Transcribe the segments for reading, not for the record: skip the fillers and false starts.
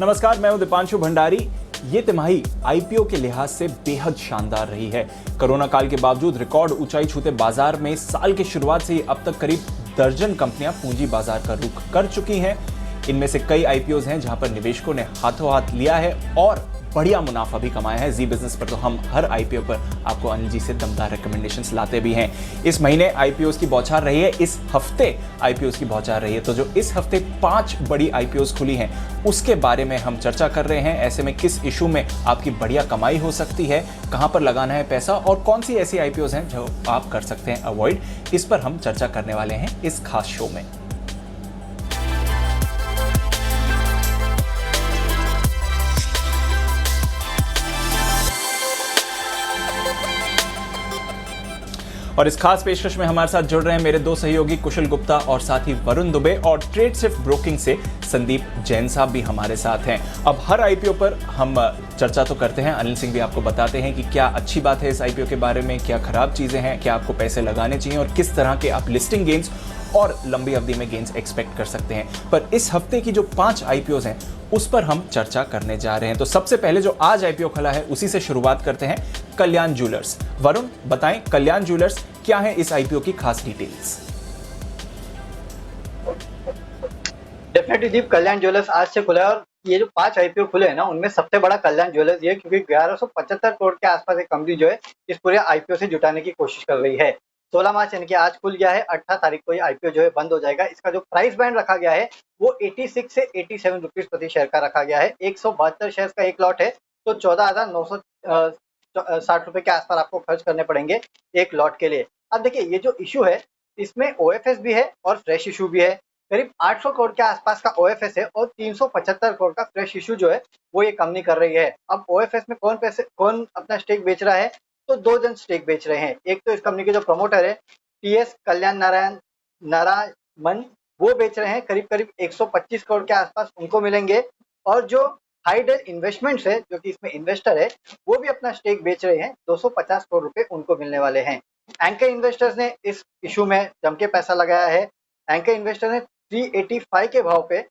नमस्कार, मैं हूं दीपांशु भंडारी। ये तिमाही आईपीओ के लिहाज से बेहद शानदार रही है। कोरोना काल के बावजूद रिकॉर्ड ऊंचाई छूते बाजार में साल की शुरुआत से ही अब तक करीब दर्जन कंपनियां पूंजी बाजार का रुख कर चुकी हैं। इनमें से कई आईपीओज हैं जहां पर निवेशकों ने हाथों हाथ लिया है और बढ़िया मुनाफा भी कमाया है। जी बिजनेस पर तो हम हर आईपीओ पर आपको अनिल जी से दमदार रिकमेंडेशंस लाते भी हैं। इस महीने आईपीओज की बौछार रही है, इस हफ्ते आईपीओज की बौछार रही है। तो जो इस हफ्ते 5 बड़ी आईपीओज खुली हैं उसके बारे में हम चर्चा कर रहे हैं। ऐसे में किस इशू में आपकी बढ़िया कमाई हो सकती है, कहां पर लगाना है पैसा और कौन सी ऐसी आईपीओज हैं जो आप कर सकते हैं अवॉइड, इस पर हम चर्चा करने वाले हैं इस खास शो में। और इस खास पेशकश में हमारे साथ जुड़ रहे हैं मेरे दो सहयोगी कुशल गुप्ता और साथ ही वरुण दुबे, और ट्रेडशिफ्ट ब्रोकिंग से संदीप जैन साहब भी हमारे साथ हैं। अब हर आईपीओ पर हम चर्चा तो करते हैं, अनिल सिंह भी आपको बताते हैं कि क्या अच्छी बात है इस आईपीओ के बारे में, क्या खराब चीजें हैं, क्या आपको पैसे लगाने चाहिए और किस तरह के आप लिस्टिंग गेन्स और लंबी अवधि में गेन्स एक्सपेक्ट कर सकते हैं। पर इस हफ्ते की जो 5 आईपीओज हैं उस पर हम चर्चा करने जा रहे हैं। तो सबसे पहले जो आज आईपीओ खुला है उसी से शुरुआत करते हैं, कल्याण ज्वेलर्स। वरुण बताएं, कल्याण ज्वेलर्स क्या है इस आईपीओ की खास डिटेल्स? डेफिनेटली दीप, कल्याण ज्वेलर्स आज से खुला है और ये जो 5 आईपीओ खुले हैं ना उनमें सबसे बड़ा कल्याण ज्वेलर्स ये है, क्योंकि 1175 करोड़ के आसपास एक कंपनी जो है इस पूरे आईपीओ से जुटाने की कोशिश कर रही है। 16 मार्च यानी कि आज खुल गया है, 18 तारीख को ये आईपीओ जो है बंद हो जाएगा। इसका जो प्राइस बैंड रखा गया है वो 86 से 87 रुपीज प्रति शेयर का रखा गया है। 172 शेयर का एक लॉट है, तो 14,960 रुपए के आसपास आपको खर्च करने पड़ेंगे एक लॉट के लिए। अब देखिए, ये जो इशू है इसमें ओएफएस भी है और फ्रेश इशू भी है। करीब 800 करोड़ के आसपास का ओएफएस है और 375 करोड़ का फ्रेश इशू जो है वो ये कंपनी कर रही है। अब ओएफएस में कौन अपना स्टेक बेच रहा है, तो 2 जन स्टेक बेच रहे हैं। एक तो इस कंपनी के जो प्रमोटर है टीएस कल्याण नारायण, वो बेच रहे हैं करीब 125 करोड़ के आसपास उनको मिलेंगे। और जो हाइडेल इन्वेस्टमेंट्स है जो कि इसमें इन्वेस्टर है, वो भी अपना स्टेक बेच रहे हैं, 250 करोड़ रुपए उनको मिलने वाले हैं। एंकर इन्वेस्टर्स ने इस इशू में जम के पैसा लगाया है। एंकर इन्वेस्टर ने 385 के भाव पे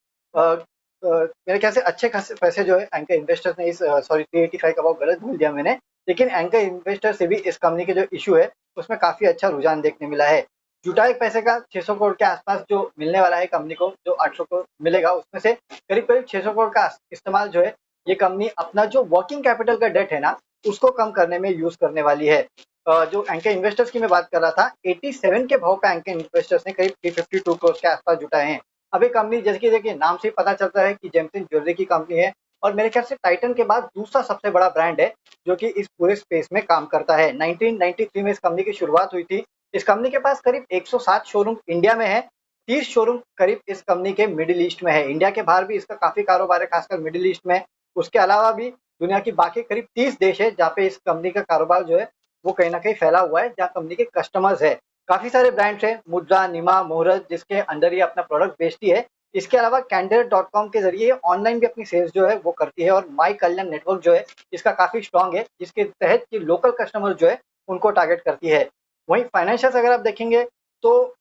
मेरे ख्याल से अच्छे खासे पैसे जो है एंकर इन्वेस्टर्स ने 385 का भाव गलत भूल दिया मैंने, लेकिन एंकर इन्वेस्टर से भी इस कंपनी के जो इशू है उसमें काफी अच्छा रुझान देखने मिला है। जुटाए पैसे का 600 करोड़ के आसपास जो मिलने वाला है कंपनी को, जो 800 करोड़ मिलेगा उसमें से करीब 600 करोड़ का इस्तेमाल जो है ये कंपनी अपना जो वर्किंग कैपिटल का डेट है ना उसको कम करने में यूज करने वाली है। जो एंकर इन्वेस्टर्स की मैं बात कर रहा था, 87 के भाव पे एंकर इन्वेस्टर्स ने करीब 352 करोड़ के आसपास जुटाए हैं। अब ये कंपनी जैसे कि देखिए नाम से ही पता चलता है कि जेमसन ज्वेलरी की कंपनी है और मेरे ख्याल से टाइटन के बाद दूसरा सबसे बड़ा ब्रांड है जो कि इस पूरे स्पेस में काम करता है। 1993 में इस कंपनी की शुरुआत हुई थी। इस कंपनी के पास करीब 107 शोरूम इंडिया में है, 30 शोरूम करीब इस कंपनी के मिडिल ईस्ट में है। इंडिया के बाहर भी इसका काफी कारोबार है, खासकर मिडिल ईस्ट में। उसके अलावा भी दुनिया की बाकी करीब 30 देश है जहाँ पे इस कंपनी का कारोबार जो है वो कहीं ना कहीं फैला हुआ है, जहाँ कंपनी के कस्टमर्स है। काफी सारे ब्रांड्स है, मुद्रा, निमा, मुहूर्त, जिसके अंदर ये अपना प्रोडक्ट बेचती है। इसके अलावा कैंडल.com के जरिए ऑनलाइन भी अपनी सेल्स जो है वो करती है और माई कल्याण नेटवर्क जो है इसका काफी स्ट्रांग है, जिसके तहत कि लोकल कस्टमर जो है उनको टारगेट करती है। वहीं फाइनेंशियल्स अगर आप देखेंगे तो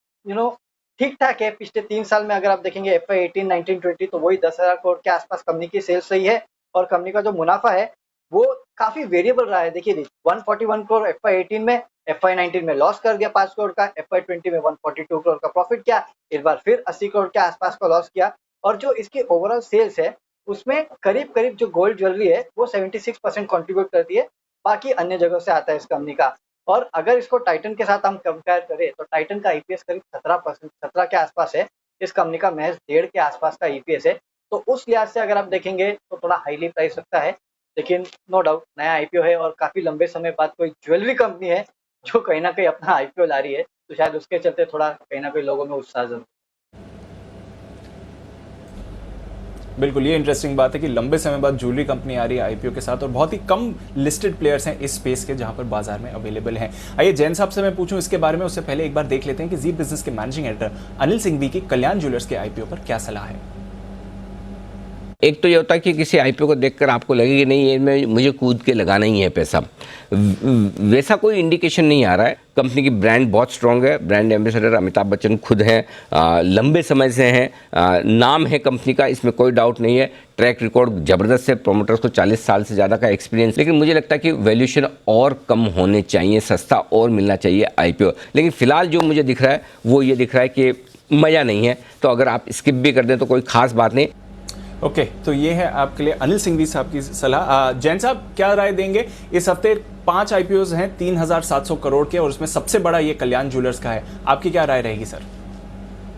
ठीक ठाक है। पिछले 3 साल में अगर आप देखेंगे FY 18, 19, 20 तो वही 10,000 करोड़ के आसपास कंपनी की सेल्स रही है और कंपनी का जो मुनाफा है वो काफी वेरिएबल रहा है। देखिए 141 करोड़ FY 18 में, FY 19 में लॉस कर दिया 5 करोड़ का, FY 20 में 142 करोड़ का प्रॉफिट किया, इस बार फिर 80 करोड़ के आसपास का लॉस किया। और जो इसकी ओवरऑल सेल्स है उसमें करीब जो गोल्ड ज्वेलरी है वो 76% कॉन्ट्रीब्यूट करती है, बाकी अन्य जगहों से आता है इस कंपनी का। और अगर इसको टाइटन के साथ हम कंपेयर करें तो टाइटन का ईपीएस करीब 17 के आसपास है, इस कंपनी का महज 1.5 के आसपास का ईपीएस है। तो उस लिहाज से अगर आप देखेंगे तो थोड़ा हाईली प्राइस लगता है, लेकिन नो डाउट नया आईपीओ है और काफी लंबे समय बाद कोई ज्वेलरी कंपनी है जो कहीं ना कहीं अपना आईपीओ ला रही है, तो शायद उसके चलते थोड़ा कहीं ना कहीं लोगों में उत्साह जरूर। बिल्कुल, ये इंटरेस्टिंग बात है कि लंबे समय बाद ज्वेलरी कंपनी आ रही है आईपीओ के साथ और बहुत ही कम लिस्टेड प्लेयर्स हैं इस स्पेस के जहां पर बाजार में अवेलेबल हैं। आइए जैन साहब से मैं पूछूं इसके बारे में, उससे पहले एक बार देख लेते हैं कि जी बिजनेस के मैनेजिंग एडिटर अनिल सिंघवी की कल्याण ज्वेलर्स के आईपीओ पर क्या सलाह है। एक तो ये होता है कि किसी आईपीओ को देखकर आपको लगे कि नहीं, ये में मुझे कूद के लगाना ही है पैसा, वैसा कोई इंडिकेशन नहीं आ रहा है। कंपनी की ब्रांड बहुत स्ट्रांग है, ब्रांड एम्बेसडर अमिताभ बच्चन खुद हैं, लंबे समय से हैं, नाम है कंपनी का, इसमें कोई डाउट नहीं है। ट्रैक रिकॉर्ड ज़बरदस्त है, प्रोमोटर्स को 40 साल से ज़्यादा का एक्सपीरियंस। लेकिन मुझे लगता है कि वैल्यूएशन और कम होने चाहिए, सस्ता और मिलना चाहिए आईपीओ। लेकिन फिलहाल जो मुझे दिख रहा है वो ये दिख रहा है कि मज़ा नहीं है, तो अगर आप स्किप भी कर दें तो कोई खास बात नहीं। ओके, तो ये है आपके लिए अनिल सिंघवी साहब की सलाह। जैन साहब क्या राय देंगे? इस हफ्ते 5 आईपीओ हैं 3,700 करोड़ के, और उसमें सबसे बड़ा ये कल्याण ज्वेलर्स का है। आपकी क्या राय रहेगी सर?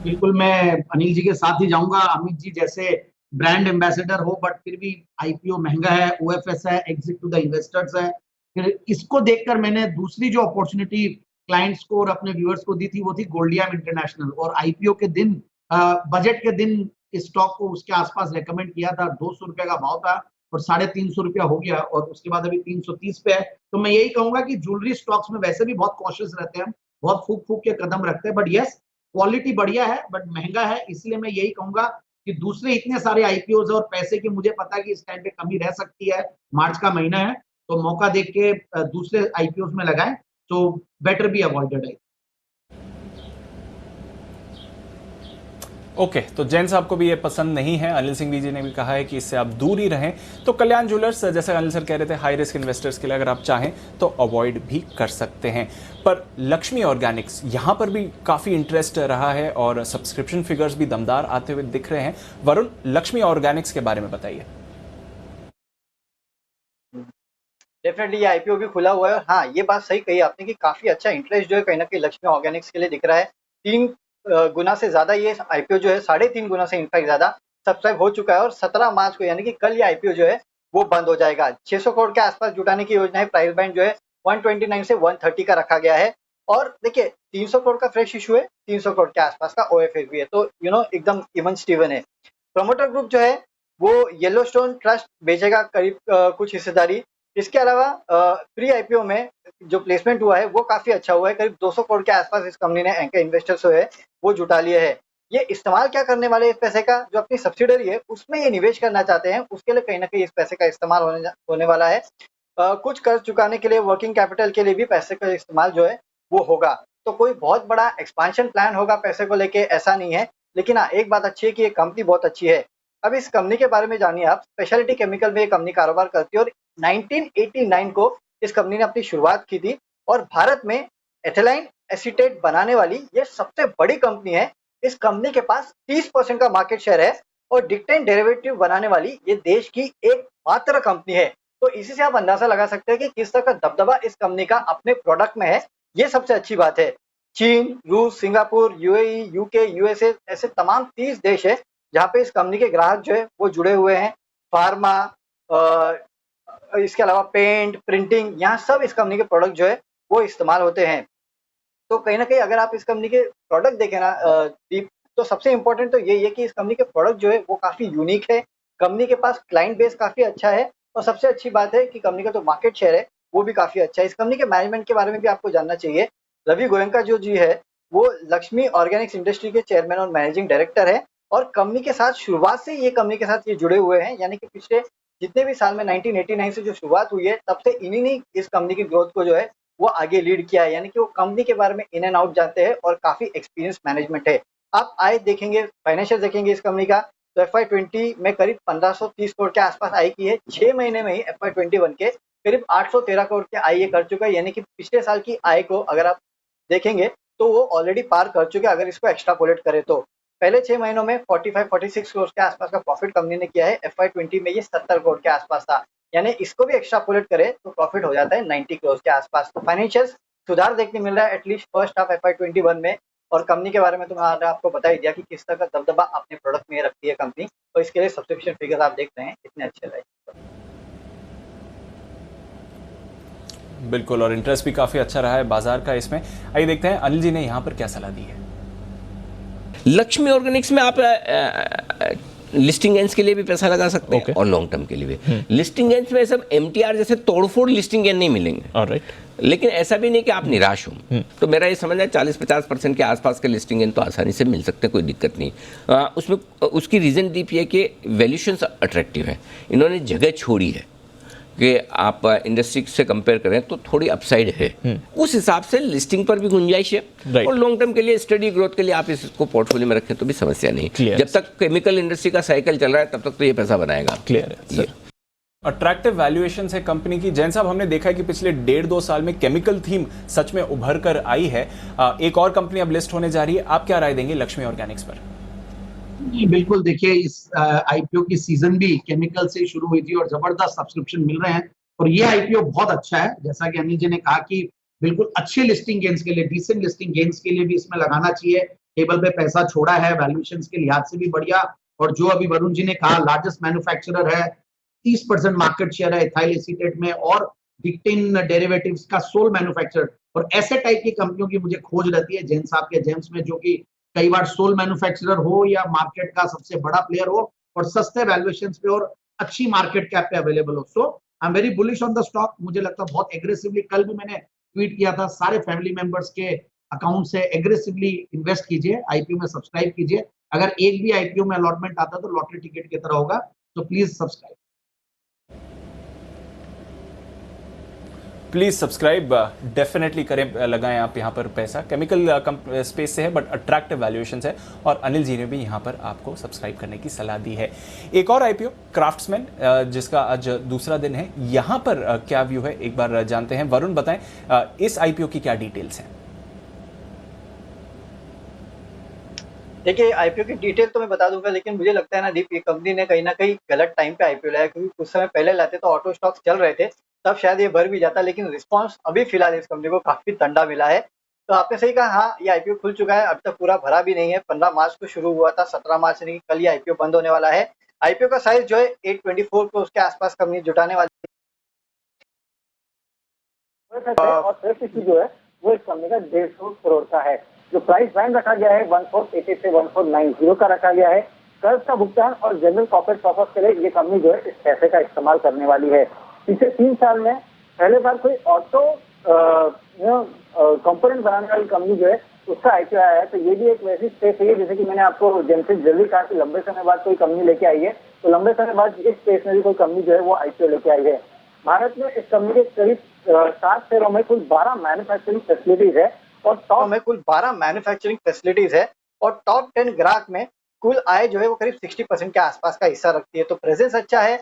बिल्कुल, मैं अनिल जी के साथ ही जाऊंगा। अमित जी जैसे ब्रांड एम्बेसडर हो, बट फिर भी आईपीओ महंगा है, ओएफएस है, एग्जिट टू द इन्वेस्टर्स है। फिर इसको देखकर मैंने दूसरी जो अपॉर्चुनिटी क्लाइंट्स को और अपने व्यूअर्स को दी थी वो थी गोल्डियम इंटरनेशनल। और आईपीओ के दिन, बजट के दिन इस स्टॉक को उसके आसपास रेकमेंड किया था। 200 रुपए का भाव था और 350 रुपया हो गया, और उसके बाद अभी 330 पे है। तो मैं यही कहूंगा कि ज्वेलरी स्टॉक्स में वैसे भी बहुत कॉशियस रहते हैं, बहुत फूक फूक के कदम रखते हैं, बट यस, क्वालिटी बढ़िया है बट महंगा है। इसलिए मैं यही कहूंगा कि दूसरे इतने सारे आईपीओज और पैसे की मुझे पता है कि इस टाइम पे कमी रह सकती है, मार्च का महीना है, तो मौका देख के दूसरे आईपीओज में लगाएं, तो बेटर बी अवॉइडेड है। ओके, तो जैन साहब को भी ये पसंद नहीं है। अनिल सिंघवी जी ने भी कहा है कि इससे आप दूर ही रहें। तो कल्याण ज्वेलर्स, जैसे अनिल सर कह रहे थे, हाई रिस्क इन्वेस्टर्स के लिए अगर आप चाहें तो अवॉइड भी कर सकते हैं। पर लक्ष्मी ऑर्गेनिक्स, यहाँ पर भी काफ़ी इंटरेस्ट रहा है और सब्सक्रिप्शन फिगर्स भी दमदार आते हुए दिख रहे हैं। वरुण, लक्ष्मी ऑर्गेनिक्स के बारे में बताइए। डेफिनेटली ये आईपीओ भी खुला हुआ है। हाँ, ये बात सही कही आपने कि काफी अच्छा इंटरेस्ट जो है कहीं ना कहीं लक्ष्मी ऑर्गेनिक्स के लिए दिख रहा है। 3 गुना से ज्यादा ये आईपीओ जो है, 3.5 गुना से इनफैक्ट ज्यादा सब्सक्राइब हो चुका है। और 17 मार्च को यानी कि कल ये आईपीओ जो है वो बंद हो जाएगा। 600 करोड़ के आसपास जुटाने की योजना है। प्राइस बैंड जो है 129 से 130 का रखा गया है। और देखिए, 300 करोड़ का फ्रेश इशू है, 300 करोड़ के आसपास का ओएफएस भी है, तो एकदम इवन स्टीवन है। प्रमोटर ग्रुप जो है वो येलोस्टोन ट्रस्ट बेचेगा करीब कुछ हिस्सेदारी। इसके अलावा प्री आईपीओ में जो प्लेसमेंट हुआ है वो काफी अच्छा हुआ है। करीब 200 करोड़ के आसपास इस कंपनी ने एंकर इन्वेस्टर्स जो है वो जुटा लिए है। ये इस्तेमाल क्या करने वाले इस पैसे का, जो अपनी सब्सिडरी है उसमें ये निवेश करना चाहते हैं, उसके लिए कहीं ना कहीं इस पैसे का इस्तेमाल होने वाला है। कुछ कर्ज चुकाने के लिए, वर्किंग कैपिटल के लिए भी पैसे का इस्तेमाल जो है वो होगा। तो कोई बहुत बड़ा एक्सपांशन प्लान होगा पैसे को लेके, ऐसा नहीं है। लेकिन हाँ, एक बात अच्छी है कि ये कंपनी बहुत अच्छी है। अब इस कंपनी के बारे में जानिए आप। स्पेशलिटी केमिकल में ये कंपनी कारोबार करती है और 1989 को इस कंपनी ने अपनी शुरुआत की थी। और भारत में एथिलाइन एसीटेट बनाने वाली ये सबसे बड़ी कंपनी है। इस कंपनी के पास 30% का मार्केट शेयर है और डिक्टेन डेरिवेटिव बनाने वाली ये देश की एकमात्र कंपनी है। तो इसी से आप अंदाजा लगा सकते हैं कि किस तरह का दबदबा इस कंपनी का अपने प्रोडक्ट में है। ये सबसे अच्छी बात है। चीन, रूस, सिंगापुर, यूएई, यूके, यूएसए ऐसे तमाम 30 देश है जहाँ पे इस कंपनी के ग्राहक जो है वो जुड़े हुए हैं। फार्मा, इसके अलावा पेंट, प्रिंटिंग, यहाँ सब इस कंपनी के प्रोडक्ट जो है वो इस्तेमाल होते हैं। तो कहीं ना कहीं अगर आप इस कंपनी के प्रोडक्ट देखें ना दीप, तो सबसे इंपॉर्टेंट तो यही है कि इस कंपनी के प्रोडक्ट जो है वो काफी यूनिक है। कंपनी के पास क्लाइंट बेस काफी अच्छा है और सबसे अच्छी बात है कि कंपनी का जो मार्केट शेयर है वो भी काफी अच्छा है। इस कंपनी के मैनेजमेंट के बारे में भी आपको जानना चाहिए। रवि गोयनका जो जी है वो लक्ष्मी ऑर्गेनिक्स इंडस्ट्री के चेयरमैन और मैनेजिंग डायरेक्टर है और कंपनी के साथ शुरुआत से ये कंपनी के साथ ये जुड़े हुए हैं। यानी कि पिछले जितने भी साल में 1989 से जो शुरुआत हुई है तब से इन्हीं ने इस कंपनी की ग्रोथ को जो है वो आगे लीड किया है। यानी कि वो कंपनी के बारे में इन एंड आउट जानते हैं और काफी एक्सपीरियंस मैनेजमेंट है। आप आए देखेंगे, फाइनेंशियल देखेंगे इस कंपनी का, तो FY20 में करीब 1530 करोड़ के आसपास आई की है। 6 महीने में ही FY21 के करीब 813 करोड़ के आय ये कर चुका है। यानी कि पिछले साल की आय को अगर आप देखेंगे तो वो ऑलरेडी पार कर चुके हैं अगर इसको एक्स्ट्रापोलेट करें तो। पहले 6 महीनों में 45-46 करोड़ के आसपास का प्रॉफिट कंपनी ने किया है। FY20 में ये 70 करोड़ के आसपास था। यानी इसको भी एक्स्ट्रापोलेट करें तो प्रॉफिट हो जाता है 90 करोड़ के आसपास। तो फाइनेंशियल सुधार देखने मिल रहा है एटलीस्ट फर्स्ट हाफ FY21 में। और कंपनी के बारे में तो मैंने आपको बता ही दिया कि किस तरह का दबदबा अपने प्रोडक्ट में रखती है कंपनी। तो इसके लिए सब्सक्रिप्शन फिगर आप देख रहे हैं इतने अच्छे रहे। बिल्कुल, और इंटरेस्ट भी काफी अच्छा रहा है बाजार का इसमें। आइए देखते हैं अनिल जी ने यहाँ पर क्या सलाह दी है। लक्ष्मी ऑर्गेनिक्स में आप लिस्टिंग गेंस के लिए भी पैसा लगा सकते हैं और लॉन्ग टर्म के लिए भी। लिस्टिंग गेंस में सब एमटीआर जैसे तोड़फोड़ लिस्टिंग गेन नहीं मिलेंगे, ऑलराइट, लेकिन ऐसा भी नहीं कि आप निराश हो। तो मेरा ये समझ है 40-50% के आसपास के लिस्टिंग गेन तो आसानी से मिल सकते हैं, कोई दिक्कत नहीं। उसमें उसकी रीज़न डीप ये कि वैल्यूशंस अट्रैक्टिव है, इन्होंने जगह छोड़ी है कि आप इंडस्ट्री से कंपेयर करें तो थोड़ी अपसाइड है, उस हिसाब से लिस्टिंग पर भी गुंजाइश है। Right. और लॉन्ग टर्म के लिए स्टडी ग्रोथ के लिए आप इसको पोर्टफोलियो में रखें तो भी समस्या नहीं। Clear. जब तक केमिकल इंडस्ट्री का साइकिल चल रहा है तब तक तो ये पैसा बनाएगा। क्लियर है सर। अट्रैक्टिव वैल्यूएशन है कंपनी की। जैन साहब, हमने देखा है कि पिछले 1.5-2 साल में केमिकल थीम सच में उभर कर आई है। एक और कंपनी अब लिस्ट होने जा रही है, आप क्या राय देंगे लक्ष्मी ऑर्गेनिक्स पर? जी बिल्कुल, देखिए इस आईपीओ की सीजन भी केमिकल से शुरू हुई थी और जबरदस्त सब्सक्रिप्शन मिल रहे हैं और ये आईपीओ बहुत अच्छा है। जैसा कि अनिल जी ने कहा कि बिल्कुल अच्छे लिस्टिंग गेन्स के लिए, डिसेंट लिस्टिंग गेन्स के लिए भी इसमें लगाना चाहिए। टेबल पे पैसा छोड़ा है, वैल्यूएशन के लिहाज से भी बढ़िया। और जो अभी वरुण जी ने कहा, लार्जेस्ट मैन्युफैक्चरर है, 30% मार्केट शेयर है इथाइल एसीटेट में और डिक्टिन डेरिवेटिव्स का सोल मैन्युफैक्चरर। और ऐसे टाइप की कंपनियों की मुझे खोज रहती है जैन साहब के जेम्स में, जो कि कई बार सोल मैन्युफैक्चरर हो या मार्केट का सबसे बड़ा प्लेयर हो और सस्ते वैल्यूएशन पे और अच्छी मार्केट कैप पे अवेलेबल हो। So I am very bullish on the stock. मुझे लगता है बहुत एग्रेसिवली, कल भी मैंने ट्वीट किया था, सारे फैमिली मेंबर्स के अकाउंट से एग्रेसिवली इन्वेस्ट कीजिए, आईपीओ में सब्सक्राइब कीजिए। अगर एक भी आईपीओ में अलॉटमेंट आता तो लॉटरी टिकट की तरह होगा, तो please subscribe. Please subscribe definitely करें, लगाएं आप यहाँ पर पैसा। केमिकल स्पेस से है बट अट्रैक्टिव वैल्यूएशन है और अनिल जी ने भी यहाँ पर आपको सब्सक्राइब करने की सलाह दी है। एक और आईपीओ क्राफ्ट्समैन, जिसका आज दूसरा दिन है, यहाँ पर क्या व्यू है एक बार जानते हैं। वरुण बताएं, इस आईपीओ की क्या डिटेल्स हैं? देखिए आईपीओ की डिटेल तो मैं बता दूंगा, लेकिन मुझे लगता है ना दीप, ये कंपनी ने कहीं ना कहीं गलत टाइम पे आईपीओ लाया, क्योंकि कुछ समय पहले लाते तो ऑटो स्टॉक्स चल रहे थे, तब शायद ये भर भी जाता। लेकिन रिस्पांस अभी फिलहाल इस कंपनी को काफी ठंडा मिला है। तो आपने सही कहा, हाँ ये आईपीओ खुल चुका है, अब तक पूरा भरा भी नहीं है। 15 मार्च को शुरू हुआ था, 17 मार्च नहीं, कल ये आईपीओ बंद होने वाला है। आईपीओ का साइज जो है 824 को उसके आसपास कंपनी जुटाने वाली और फ्रेश इशू जो है वो इस कंपनी का 150 करोड़ का है। जो प्राइस बैंड रखा गया है 1480 से 1490 का रखा गया है। कर्ज का भुगतान और जनरल कॉर्पोरेट पर्पस के लिए ये कंपनी जो है इस पैसे का इस्तेमाल करने वाली है। पिछले 3 साल में पहले बार कोई ऑटो कंपोनेंट बनाने वाली कंपनी जो है उसका आईपीओ आया है। तो ये भी एक वैसी स्पेस है, जैसे कि मैंने आपको जैसे जल्दी कहा कि लंबे समय बाद कोई कंपनी लेके आई है, तो लंबे समय बाद इस स्पेस में भी कोई कंपनी जो है वो आईपीओ लेके आई है। भारत में इस कंपनी के करीब 7 शहरों में कुल 12 मैन्युफैक्चरिंग फैसिलिटीज है और टॉप में कुल 12 मैन्युफैक्चरिंग फैसिलिटीज है और टॉप 10 ग्राहक में कुल आय जो है वो करीब 60% के आसपास का हिस्सा रखती है। तो प्रेजेंस अच्छा है,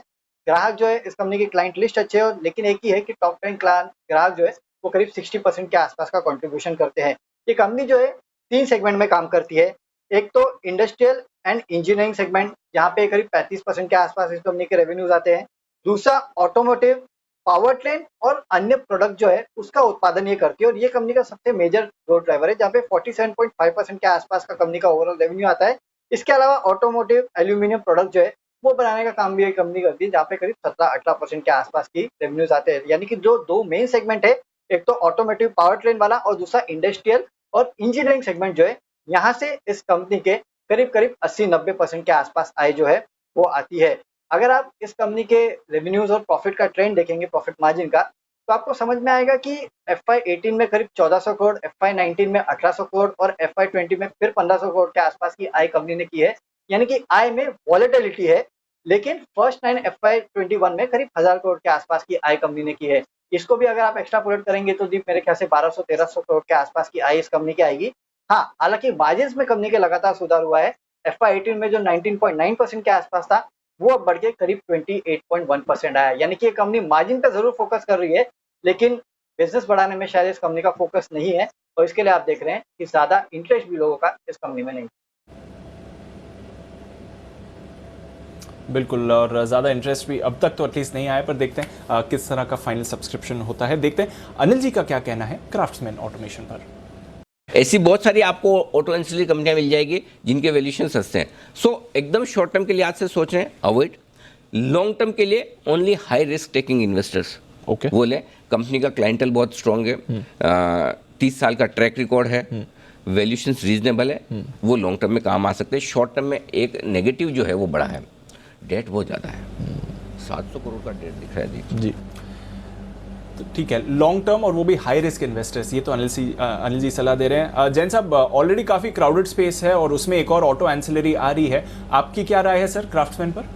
ग्राहक जो है इस कंपनी की क्लाइंट लिस्ट अच्छे है, लेकिन एक ही है कि टॉप 10 ग्राहक जो है वो करीब 60% के आसपास का कंट्रीब्यूशन करते हैं। ये कंपनी जो है 3 सेगमेंट में काम करती है। एक तो इंडस्ट्रियल एंड इंजीनियरिंग सेगमेंट, जहाँ पे करीब 35% के आसपास इस कंपनी के रेवेन्यूज आते हैं। दूसरा ऑटोमोटिव, पावर ट्रेन और अन्य प्रोडक्ट जो है उसका उत्पादन ये करती है और ये कंपनी का सबसे मेजर ग्रोथ ड्राइवर है, जहाँ पे 47.5% के आसपास का कंपनी का ओवरऑल रेवेन्यू आता है। इसके अलावा ऑटोमोटिव एल्यूमिनियम प्रोडक्ट जो है वो बनाने का काम भी ये कंपनी करती है, जहाँ पे करीब 17-18% के आसपास की रेवेन्यूज आते हैं। यानी कि जो 2 मेन सेगमेंट है, एक तो ऑटोमोटिव पावर ट्रेन वाला और दूसरा इंडस्ट्रियल और इंजीनियरिंग सेगमेंट जो है, यहाँ से इस कंपनी के करीब 80-90% के आसपास आय जो है वो आती है। अगर आप इस कंपनी के रेवेन्यूज और प्रॉफिट का ट्रेंड देखेंगे, प्रॉफिट मार्जिन का, तो आपको समझ में आएगा कि FY18 में करीब 1400 करोड़, FY19 में 1800 करोड़ और FY20 में फिर 1500 करोड़ के आसपास की आय कंपनी ने की है। यानी कि आय में वॉलेटिलिटी है, लेकिन फर्स्ट 9 FY21 में करीब 1000 करोड़ के आसपास की आय कंपनी ने की है। इसको भी अगर आप एक्स्ट्रापोलेट करेंगे तो दीप मेरे ख्याल से 1200-1300 करोड़ के आसपास की आय इस कंपनी की आएगी। हाँ, हालांकि मार्जिन में कंपनी के लगातार सुधार हुआ है। FY18 में जो 19.9% के आसपास था, वो अब बढ़ के करीब 28.1% आया। यानी कि ये कंपनी मार्जिन पे जरूर फोकस कर रही है, लेकिन बिजनेस बढ़ाने में शायद इस कंपनी का फोकस नहीं है और इसके लिए आप देख रहे हैं कि ज्यादा इंटरेस्ट भी लोगों का इस कंपनी में नहीं। बिल्कुल, और ज़्यादा इंटरेस्ट भी अब तक तो एटलीस्ट नहीं आया, पर देखते हैं किस तरह का फाइनल सब्सक्रिप्शन होता है। देखते हैं अनिल जी का क्या कहना है क्राफ्ट्समैन ऑटोमेशन पर। ऐसी बहुत सारी आपको ऑटो एंसिलरी कंपनियां मिल जाएगी जिनके वैल्यूएशन सस्ते हैं। सो एकदम शॉर्ट टर्म के लिहाज से सोच रहे हैं, अवॉइड। लॉन्ग टर्म के लिए only high risk taking investors वो लें। कंपनी का क्लाइंटल बहुत स्ट्रांग है, 30 साल का ट्रैक रिकॉर्ड है, वैल्यूएशंस रीजनेबल है, वो लॉन्ग टर्म में काम आ सकते हैं। शॉर्ट टर्म में एक नेगेटिव जो है वो बड़ा है, डेट बहुत ज़्यादा है, 700 करोड़ का डेट दिख रहा है जी। तो ठीक है, लॉन्ग टर्म और वो भी हाई रिस्क इन्वेस्टर्स, ये तो अनिल जी सलाह दे रहे हैं। जैन साहब, ऑलरेडी काफ़ी क्राउडेड स्पेस है और उसमें एक और ऑटो एंसिलरी आ रही है, आपकी क्या राय है सर क्राफ्ट्समैन पर?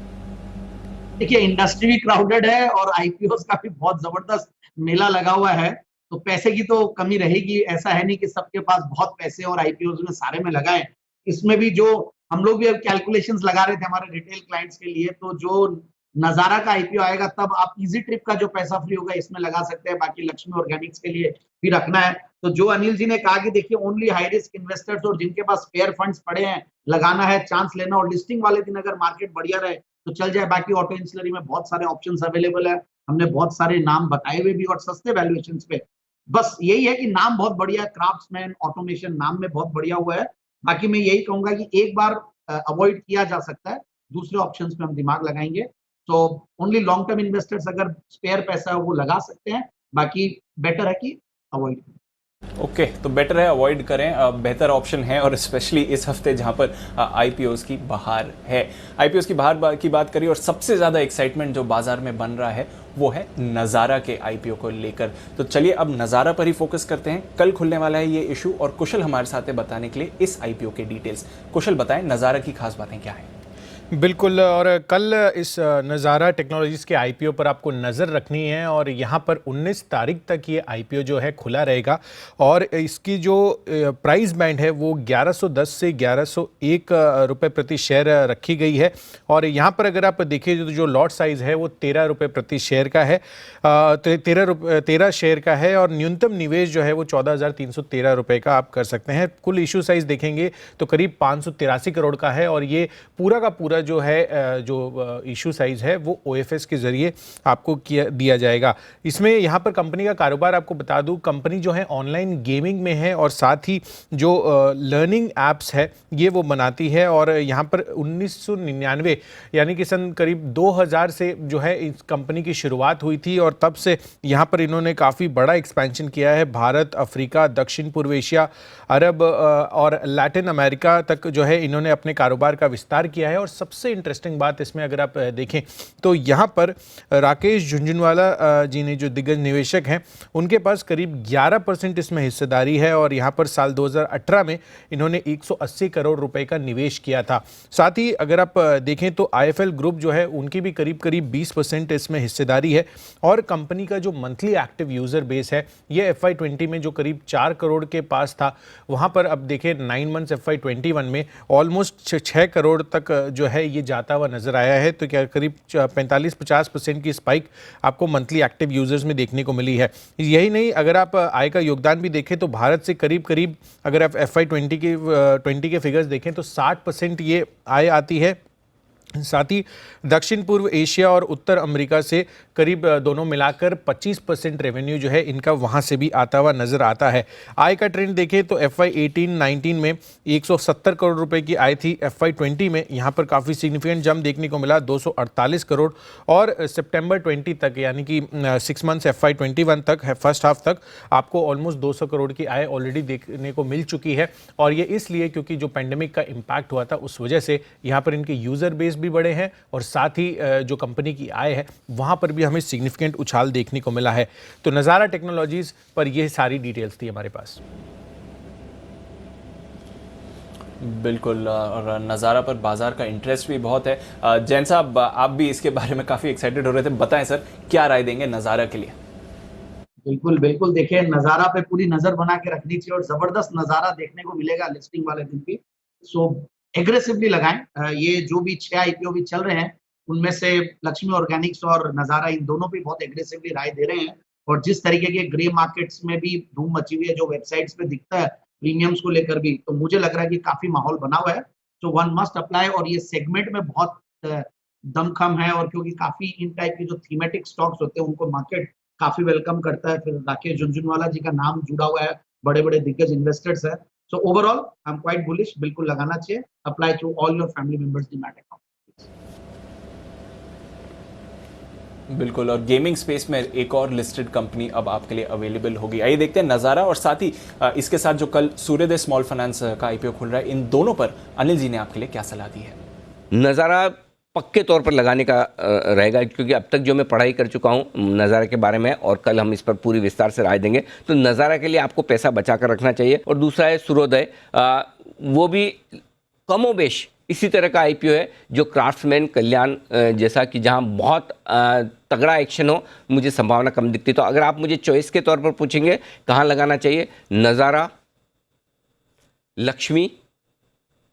देखिए, इंडस्ट्री भी क्राउडेड है और आईपीओस का भी बहुत जबरदस्त मेला लगा हुआ है, तो पैसे की तो कमी रहेगी। ऐसा है नहीं कि सबके पास बहुत पैसे और आईपीओस में सारे में लगाए। इसमें भी जो हम लोग भी अब कैलकुलेशंस लगा रहे थे हमारे रिटेल क्लाइंट्स के लिए, तो जो नजारा का आईपीओ आएगा तब आप इजी ट्रिप का जो पैसा फ्री होगा इसमें लगा सकते हैं, बाकी लक्ष्मी ऑर्गेनिक्स के लिए भी रखना है। तो जो अनिल जी ने कहा कि देखिए ओनली हाई रिस्क इन्वेस्टर्स और जिनके पास स्पेयर फंड्स पड़े हैं, लगाना है, चांस लेना, और लिस्टिंग वाले दिन अगर मार्केट बढ़िया रहे तो चल जाए। बाकी ऑटो इंसलरी में बहुत सारे ऑप्शंस अवेलेबल है, हमने बहुत सारे नाम बताए हुए भी और सस्ते वैल्यूएशंस पे। बस यही है कि नाम बहुत बढ़िया है, क्राफ्ट्समैन ऑटोमेशन नाम में बहुत बढ़िया हुआ है। बाकी मैं यही कहूंगा कि एक बार अवॉइड किया जा सकता है, दूसरे ऑप्शंस पे हम दिमाग लगाएंगे। तो ओनली लॉन्ग टर्म इन्वेस्टर्स अगर स्पेयर पैसा है वो लगा सकते हैं, बाकी बेटर है कि अवॉइड। ओके, तो बेटर है अवॉइड करें, बेहतर ऑप्शन है। और स्पेशली इस हफ्ते जहां पर आईपीओस की बहार है, आईपीओस की बहार की बात करिए, और सबसे ज़्यादा एक्साइटमेंट जो बाजार में बन रहा है वो है नज़ारा के आईपीओ को लेकर। तो चलिए अब नज़ारा पर ही फोकस करते हैं। कल खुलने वाला है ये इशू और कुशल हमारे साथ है बताने के लिए इस आईपीओ के डिटेल्स। कुशल, बताएं नज़ारा की खास बातें क्या हैं? बिल्कुल, और कल इस नज़ारा टेक्नोलॉजीज़ के आईपीओ पर आपको नज़र रखनी है। और यहाँ पर 19 तारीख तक ये आईपीओ जो है खुला रहेगा और इसकी जो प्राइस बैंड है वो 1110 से 1101 रुपये प्रति शेयर रखी गई है। और यहाँ पर अगर आप देखिए तो जो लॉट साइज़ है वो 13 रुपये प्रति शेयर का है, 13 शेयर का है। और न्यूनतम निवेश जो है वो 14,313 रुपये का आप कर सकते हैं। कुल इशू साइज़ देखेंगे तो करीब 583 करोड़ का है और ये पूरा का पूरा जो है जो इशू साइज है वो ओएफएस के जरिए आपको दिया जाएगा। इसमें यहाँ पर कंपनी का कारोबार आपको बता दूँ, कंपनी जो है ऑनलाइन गेमिंग में है और साथ ही जो लर्निंग एप्स है ये वो बनाती है। और यहाँ पर 1999 यानी कि सन करीब 2000 से जो है इस कंपनी की शुरुआत हुई थी और तब से यहाँ पर इन्होंने काफ़ी बड़ा एक्सपेंशन किया है। भारत, अफ्रीका, दक्षिण पूर्व एशिया, अरब और लैटिन अमेरिका तक जो है इन्होंने अपने कारोबार का विस्तार किया है। और सबसे इंटरेस्टिंग बात इसमें अगर आप देखें तो यहाँ पर राकेश झुंझुनवाला जी ने जो दिग्गज निवेशक हैं उनके पास करीब 11% इसमें हिस्सेदारी है। और यहाँ पर साल 2018 में इन्होंने 180 करोड़ रुपए का निवेश किया था। साथ ही अगर आप देखें तो आईएफएल ग्रुप जो है उनकी भी करीब 20% इसमें हिस्सेदारी है। और कंपनी का जो मंथली एक्टिव यूज़र बेस है ये FY20 में जो करीब 4 करोड़ के पास था, वहाँ पर अब देखें 9 मंथ्स FY21 में ऑलमोस्ट 6 करोड़ तक जो है ये जाता हुआ नजर आया है। तो क्या करीब 45-50% की स्पाइक आपको मंथली एक्टिव यूजर्स में देखने को मिली है। यही नहीं, अगर आप आय का योगदान भी देखें तो भारत से करीब अगर आप FY20 के फिगर्स देखें तो 60% ये आय आती है। साथ ही दक्षिण पूर्व एशिया और उत्तर अमेरिका से करीब दोनों मिलाकर 25% रेवेन्यू जो है इनका वहाँ से भी आता हुआ नज़र आता है। आय का ट्रेंड देखें तो FY18-19 में 170 करोड़ रुपए की आय थी। FY20 में यहाँ पर काफ़ी सिग्निफिकेंट जंप देखने को मिला, 248 करोड़। और सितंबर 20 तक यानी कि 6 मंथ्स FY21 तक है, फर्स्ट हाफ तक आपको ऑलमोस्ट 200 करोड़ की आय ऑलरेडी देखने को मिल चुकी है। और ये इसलिए क्योंकि जो पेंडेमिक का इम्पैक्ट हुआ था उस वजह से यहाँ पर इनके यूज़र बेस भी बड़े हैं और साथ ही जो कंपनी की आय है वहां पर भी हमें सिग्निफिकेंट उछाल देखने को मिला है। तो नज़ारा टेक्नोलॉजीज पर ये सारी डिटेल्स थी हमारे पास। बिल्कुल, और नज़ारा पर बाजार का इंटरेस्ट भी बहुत है। जैन साहब, आप भी इसके बारे में काफ़ी एक्साइटेड हो रहे थे, बताएं सर क्या राय देंगे नज़ारा के लिए? बिल्कुल बिल्कुल, देखिए नजारा पे पूरी नजर बना के रखनी चाहिए और जबरदस्त नजारा देखने को मिलेगा लिस्टिंग वाले दिन भी। सो एग्रेसिवली लगाएं। ये जो भी 6 आईपीओ भी चल रहे हैं उनमें से लक्ष्मी ऑर्गेनिक्स और नजारा इन दोनों भी बहुत एग्रेसिवली राय दे रहे हैं। और जिस तरीके के ग्रे मार्केट्स में भी धूम मची हुई है, जो वेबसाइट्स पे दिखता है प्रीमियम्स को लेकर भी, तो मुझे लग रहा है कि काफी माहौल बना हुआ है। तो वन मस्ट अप्लाई। और ये सेगमेंट में बहुत दमखम है और क्योंकि काफी इन टाइप के जो थीमेटिक स्टॉक्स होते हैं उनको मार्केट काफी वेलकम करता है। फिर राकेश झुनझुनवाला जी का नाम जुड़ा हुआ है, बड़े बड़े दिग्गज इन्वेस्टर्स है। So overall, I'm quite bullish. बिल्कुल लगाना चाहिए। Apply to all your family members demat account. बिल्कुल, और गेमिंग स्पेस में एक और लिस्टेड कंपनी अब आपके लिए अवेलेबल होगी। आइए देखते हैं नज़ारा और साथ ही इसके साथ जो कल सूर्योदय स्मॉल फाइनेंस का आईपीओ खुल रहा है, इन दोनों पर अनिल जी ने आपके लिए क्या सलाह दी है? नज़ारा पक्के तौर पर लगाने का रहेगा, क्योंकि अब तक जो मैं पढ़ाई कर चुका हूँ नज़ारा के बारे में, और कल हम इस पर पूरी विस्तार से राय देंगे। तो नज़ारा के लिए आपको पैसा बचा कर रखना चाहिए। और दूसरा है सूर्योदय, वो भी कमोबेश इसी तरह का आईपीओ है जो क्राफ्ट्समैन कल्याण जैसा कि जहां बहुत तगड़ा एक्शन हो, मुझे संभावना कम दिखती। तो अगर आप मुझे चॉइस के तौर पर पूछेंगे कहां लगाना चाहिए, नज़ारा, लक्ष्मी,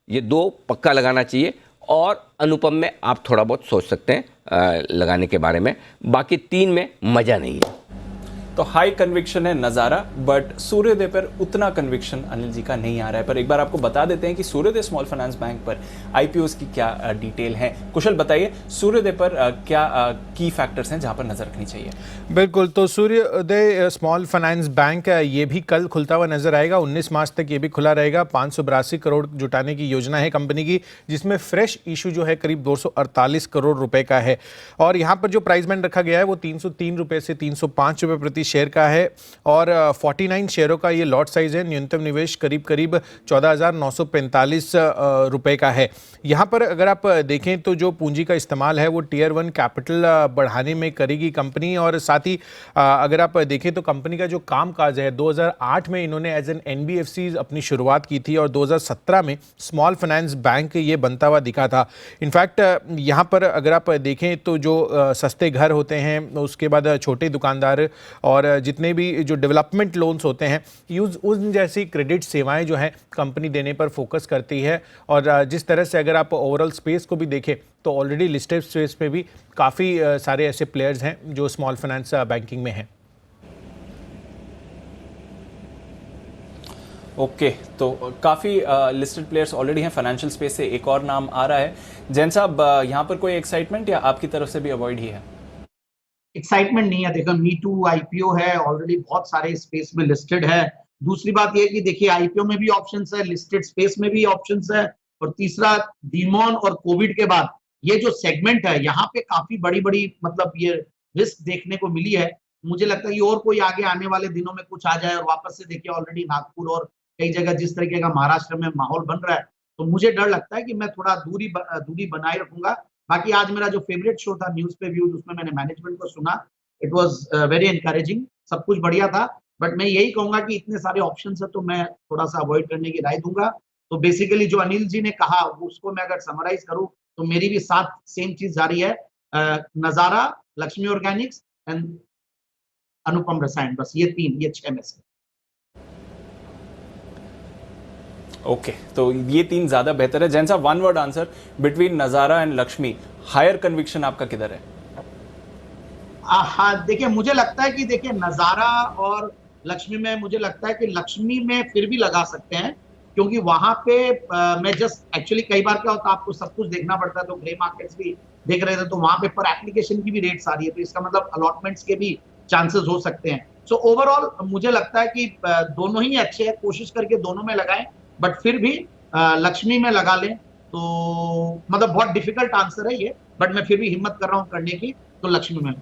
ये दो पक्का लगाना चाहिए। और अनुपम में आप थोड़ा बहुत सोच सकते हैं लगाने के बारे में, बाकी तीन में मज़ा नहीं है। तो हाई कन्विक्शन है नज़ारा, बट सूर्योदय पर उतना कन्विक्शन अनिल जी का नहीं आ रहा है। पर एक बार आपको बता देते हैं कि सूर्योदय स्मॉल फाइनेंस बैंक पर आईपीओस की क्या डिटेल है। कुशल बताइए, सूर्योदय पर क्या की फैक्टर्स हैं जहां पर नजर रखनी चाहिए? बिल्कुल, तो सूर्योदय स्मॉल फाइनेंस बैंक ये भी कल खुलता हुआ नजर आएगा। 19 मार्च तक ये भी खुला रहेगा। 582 करोड़ जुटाने की योजना है कंपनी की, जिसमें फ्रेश इशू जो है करीब 248 करोड़ रुपए का है। और यहाँ पर जो प्राइस बैंड रखा गया है वो 303 रुपए से 305 रुपए प्रति शेयर का है। और 49 शेयरों का ये लॉट साइज है। न्यूनतम निवेश करीब 14,945 रुपए का है। यहाँ पर अगर आप देखें तो जो पूंजी का इस्तेमाल है वो टियर 1 कैपिटल बढ़ाने में करेगी कंपनी। और साथ ही अगर आप देखें तो कंपनी का जो कामकाज है, 2008 में इन्होंने एज एन एनबीएफसी अपनी शुरुआत की थी और 2017 में स्मॉल फाइनेंस बैंक ये बनता हुआ दिखा था। इनफैक्ट यहाँ पर अगर आप देखें तो जो सस्ते घर होते हैं, उसके बाद छोटे दुकानदार और जितने भी जो डेवलपमेंट लोन्स होते हैं, उन जैसी क्रेडिट सेवाएं जो है कंपनी देने पर फोकस करती है। और जिस तरह से अगर आप ओवरऑल स्पेस को भी देखें तो ऑलरेडी लिस्टेड स्पेस में भी काफ़ी सारे ऐसे प्लेयर्स हैं जो स्मॉल फाइनेंस बैंकिंग में हैं। ओके, तो काफ़ी लिस्टेड प्लेयर्स ऑलरेडी हैं फाइनेंशियल स्पेस से। एक और नाम आ रहा है, जैन साहब, यहाँ पर कोई एक्साइटमेंट या आपकी तरफ से भी अवॉइड ही है? एक्साइटमेंट नहीं है। देखो, मी टू आईपीओ है, ऑलरेडी बहुत सारे स्पेस में लिस्टेड है। दूसरी बात ये कि देखिए, आईपीओ में भी ऑप्शंस है, लिस्टेड स्पेस में भी ऑप्शंस है। और तीसरा, डीमॉन और कोविड के बाद ये जो सेगमेंट है, यहाँ पे काफी बड़ी बड़ी मतलब ये रिस्क देखने को मिली है। मुझे लगता है कि और कोई आगे आने वाले दिनों में कुछ आ जाए। और वापस से देखिए, ऑलरेडी नागपुर और कई जगह जिस तरीके का महाराष्ट्र में माहौल बन रहा है, तो मुझे डर लगता है कि मैं थोड़ा दूरी बनाए रखूंगा। बाकी आज मेरा जो फेवरेट शो था न्यूज पे व्यूज, उसमें मैंने मैनेजमेंट को सुना। इट वाज वेरी एनकरेजिंग, सब कुछ बढ़िया था। बट मैं यही कहूंगा कि इतने सारे ऑप्शंस है तो मैं थोड़ा सा अवॉइड करने की राय दूंगा। तो बेसिकली जो अनिल जी ने कहा उसको मैं अगर समराइज करूं तो मेरी भी साथ सेम चीज जारी है, नजारा, लक्ष्मी ऑर्गेनिक्स एंड अनुपम रसायन। बस ये 6 में से। ओके, तो ये 3 ज्यादा बेहतर है। जैन साहब, वन वर्ड आंसर बिटवीन नजारा एंड लक्ष्मी, हायर कन्विक्शन आपका किधर है? हाँ, देखिए, मुझे लगता है कि देखिए नजारा और लक्ष्मी में मुझे लगता है कि लक्ष्मी में फिर भी लगा सकते हैं, क्योंकि वहां पे मैं जस्ट एक्चुअली कई बार क्या होता है, आपको सब कुछ देखना पड़ता है। तो ग्रे मार्केट्स भी देख रहे थे, तो वहां पे पर एप्लीकेशन की भी रेट्स आ रही है, तो इसका मतलब अलॉटमेंट्स के भी चांसेस हो सकते हैं। सो ओवरऑल मुझे लगता है कि दोनों ही अच्छे हैं, कोशिश करके दोनों में लगाएं, बट फिर भी लक्ष्मी में लगा लें। तो मतलब बहुत डिफिकल्ट आंसर है ये, बट मैं फिर भी हिम्मत कर रहा हूँ करने की, तो लक्ष्मी में।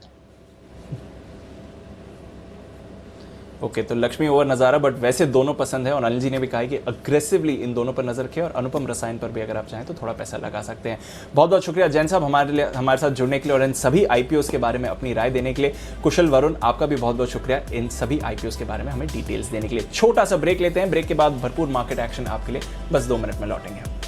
ओके, तो लक्ष्मी ओवर नज़ारा, बट वैसे दोनों पसंद है। और अनिल जी ने भी कहा है कि अग्रेसिवली इन दोनों पर नजर रखें, और अनुपम रसायन पर भी अगर आप चाहें तो थोड़ा पैसा लगा सकते हैं। बहुत बहुत शुक्रिया जैन साहब हमारे साथ जुड़ने के लिए और इन सभी आईपीओस के बारे में अपनी राय देने के लिए। कुशल, वरुण, आपका भी बहुत बहुत शुक्रिया इन सभी आईपीओस के बारे में हमें डिटेल्स देने के लिए। छोटा सा ब्रेक लेते हैं, ब्रेक के बाद भरपूर मार्केट एक्शन आपके लिए बस 2 मिनट में लौटेंगे हम।